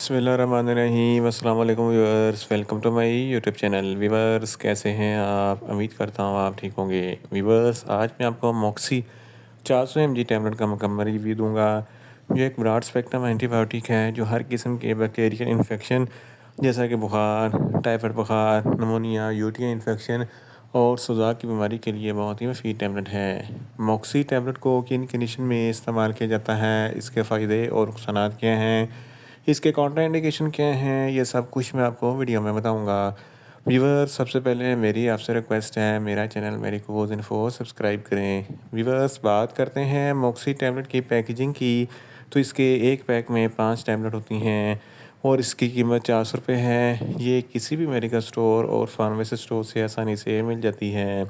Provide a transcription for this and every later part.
बिस्मिल्लाहिर्रहमानिर्रहीम अस्सलाम वालेकुम viewers, welcome to my YouTube channel. Viewers, कैसे हैं आप? उम्मीद करता हूँ आप ठीक होंगे। व्यूअर्स, आज मैं आपको मॉक्सी 400 mg टैबलेट का मुकम्मल रिव्यू दूंगा। जो एक ब्रॉड स्पेक्ट्रम एंटीबायोटिक है जो हर किस्म के बैक्टीरियल इन्फेक्शन जैसा कि बुखार, टाइफाइड बुखार, नमोनिया, यूटीआई इन्फेक्शन और सोजा की बीमारी के लिए बहुत ही मुफीद टैबलेट है। मॉक्सी टैबलेट को किन कंडीशन में इस्तेमाल किया जाता है, इसके फ़ायदे और नुकसानात क्या हैं, इसके कॉन्ट्रा इंडिकेशन क्या हैं, ये सब कुछ मैं आपको वीडियो में बताऊंगा। व्यूवर्स, सबसे पहले मेरी आपसे रिक्वेस्ट है, मेरा चैनल मेडिकोज इन्फो सब्सक्राइब करें। व्यूवर्स, बात करते हैं मॉक्सी टैबलेट की पैकेजिंग की, तो इसके एक पैक में 5 टैबलेट होती हैं और इसकी कीमत 400 रुपये है। ये किसी भी मेडिकल स्टोर और फार्मेसी स्टोर से आसानी से मिल जाती है।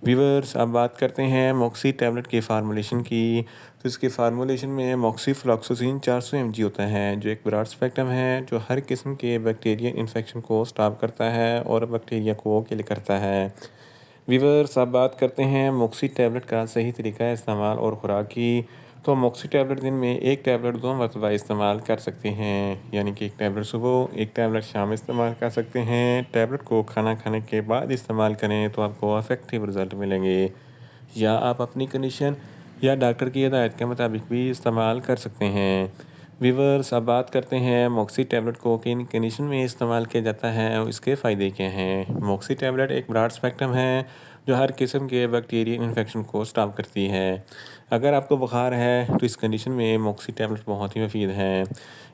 व्यूवर्स, अब बात करते हैं मॉक्सी टैबलेट की फार्मूलेशन की। तो इसके फार्मूलेशन में मॉक्सीफ्लॉक्सासिन 400 mg होता है जो एक ब्रॉड स्पेक्ट्रम है जो हर किस्म के बैक्टीरियल इन्फेक्शन को स्टॉप करता है और बैक्टीरिया को किल करता है। व्यूअर्स, अब बात करते हैं मॉक्सी टैबलेट का सही तरीका इस्तेमाल और खुराक की। तो मॉक्सी टैबलेट दिन में एक टैबलेट 2 मरतबा इस्तेमाल कर सकते हैं, यानी कि एक टैबलेट सुबह, एक टैबलेट शाम इस्तेमाल कर सकते हैं। टैबलेट को खाना खाने के बाद इस्तेमाल करें तो आपको इफेक्टिव रिजल्ट मिलेंगे, या आप अपनी कंडीशन या डॉक्टर की हिदायत के मुताबिक भी इस्तेमाल कर सकते हैं। व्यूअर्स, अब बात करते हैं मॉक्सी टैबलेट को किन कंडीशन में इस्तेमाल किया जाता है और इसके फ़ायदे क्या हैं। मॉक्सी टैबलेट एक ब्रॉड स्पेक्ट्रम है जो हर किस्म के बैक्टीरियल इन्फेक्शन को स्टॉप करती है। अगर आपको बुखार है तो इस कंडीशन में मॉक्सी टैबलेट बहुत ही मुफीद है।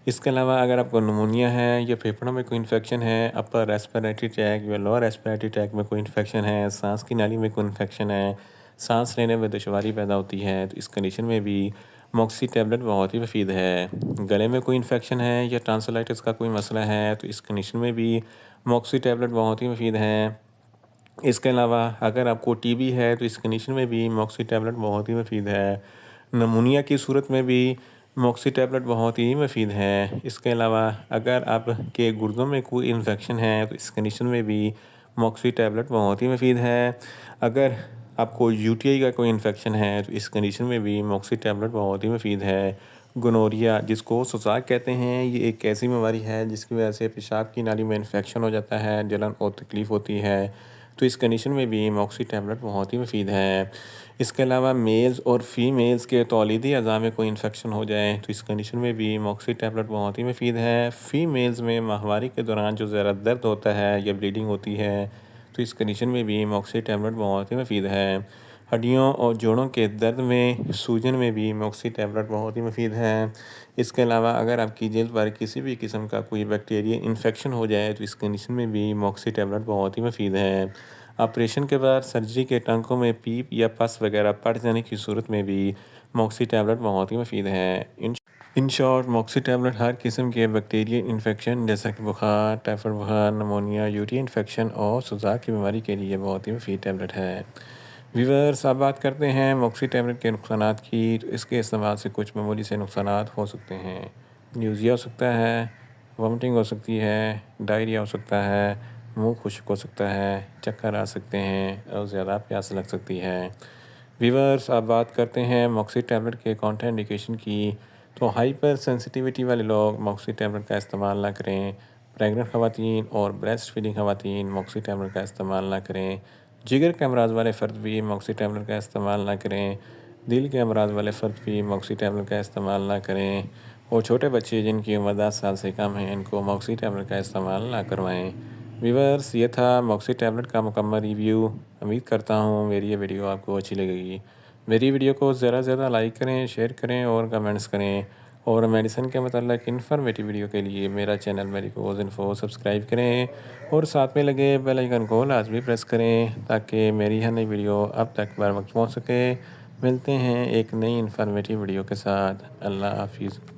इसके अलावा अगर आपको नमोनिया है या फेफड़ों में कोई इन्फेक्शन है, अपर रेस्पिरेटरी ट्रैक या लोअर रेस्पिरेटरी ट्रैक में कोई इन्फेक्शन है, सांस की नाली में कोई इन्फेक्शन है, सांस लेने में दुश्वारी पैदा होती है, तो इस कंडीशन में भी मॉक्सी टैबलेट बहुत ही मुफीद है। गले में कोई इन्फेक्शन है या टॉन्सिलाइटिस का कोई मसला है तो इस कंडीशन में भी मॉक्सी टैबलेट बहुत ही मुफीद है। इसके अलावा अगर आपको टीबी है तो इस कंडीशन में भी मॉक्सी टैबलेट बहुत ही मुफीद है। नमूनिया की सूरत में भी मॉक्सी टैबलेट बहुत ही मुफीद है। इसके अलावा अगर आपके गुर्दों में कोई इन्फेक्शन है तो इस कंडीशन में भी मॉक्सी टैबलेट बहुत ही मुफीद है। अगर आपको यूटीआई का कोई इन्फेक्शन है तो इस कंडीशन में भी मॉक्सी टैबलेट बहुत ही मुफीद है। गोनोरिया, जिसको सोजाक कहते हैं, ये एक ऐसी बीमारी है जिसकी वजह से पेशाब की नाली में इन्फेक्शन हो जाता है, जलन और तकलीफ़ होती है, तो इस कंडीशन में भी मॉक्सी टैबलेट बहुत ही मुफीद है। इसके अलावा मेल्स और फीमेल्स के तौलीदी अज़ा में कोई इन्फेक्शन हो जाए तो इस कंडीशन में भी मॉक्सी टैबलेट बहुत ही मुफीद है। फीमेल्स में माहवारी के दौरान जो ज़रा दर्द होता है या ब्लीडिंग होती है तो इस कंडीशन में भी मॉक्सी टैबलेट बहुत ही मुफीद है। हड्डियों और जोड़ों के दर्द में, सूजन में भी मॉक्सी टैबलेट बहुत ही मुफीद है। इसके अलावा अगर आपकी जल्द पर किसी भी किस्म का कोई बैक्टीरिया इन्फेक्शन हो जाए तो इस कंडीशन में भी मॉक्सी टैबलेट बहुत ही मुफीद है। ऑपरेशन के बाद सर्जरी के टांकों में पीप या पस वगैरह पड़ जाने की सूरत में भी मॉक्सी टैबलेट बहुत ही मुफीद है। इन शॉर्ट, मॉक्सी टैबलेट हर किस्म के बैक्टीरियल इन्फेक्शन जैसा कि बुखार, टाइफाइड बुखार, नमोनिया, यूटी इन्फेक्शन और सोजा की बीमारी के लिए बहुत ही मुफीद टैबलेट है। व्यूअर्स, अब बात करते हैं मॉक्सी टैबलेट के नुकसानात की। तो इसके इस्तेमाल से कुछ मामूली से नुकसानात हो सकते हैं। न्यूज़िया हो सकता है, वॉमिटिंग हो सकती है, डायरिया हो सकता है, मुंह खुश्क हो सकता है, चक्कर आ सकते हैं और ज़्यादा प्यास लग सकती है। व्यूअर्स, अब बात करते हैं मॉक्सी टैबलेट के कॉन्ट्रा इंडिकेशन की। तो हाइपर सेंसिटिविटी वाले लोग मॉक्सी टैबलेट का इस्तेमाल ना करें। प्रेग्नेंट ख़वातीन और ब्रेस्ट फीडिंग ख़वातीन मॉक्सी टैबलेट का इस्तेमाल ना करें। जिगर के अमराज वाले फ़र्द भी मॉक्सी टैबलेट का इस्तेमाल ना करें। दिल के अमराज वाले फ़र्द भी मॉक्सी टैबलेट का इस्तेमाल ना करें। और छोटे बच्चे जिनकी उम्र 10 साल से कम है, इनको मॉक्सी टैबलेट का इस्तेमाल ना करवाएं। व्यूअर्स, ये था मॉक्सी टैबलेट का मुकम्मल रिव्यू। उम्मीद करता हूँ मेरी ये वीडियो आपको अच्छी लगेगी। मेरी वीडियो को ज़्यादा से ज़्यादा लाइक करें, शेयर करें और कमेंट्स करें। और मेडिसिन के मतलब इन्फॉर्मेटिव वीडियो के लिए मेरा चैनल मेडिकोज इन्फो सब्सक्राइब करें और साथ में लगे बेल आइकन को लाजमी प्रेस करें ताकि मेरी हर नई वीडियो अब तक बर वक्त पहुँच सके। मिलते हैं एक नई इन्फॉर्मेटिव वीडियो के साथ। अल्लाह हाफिज़।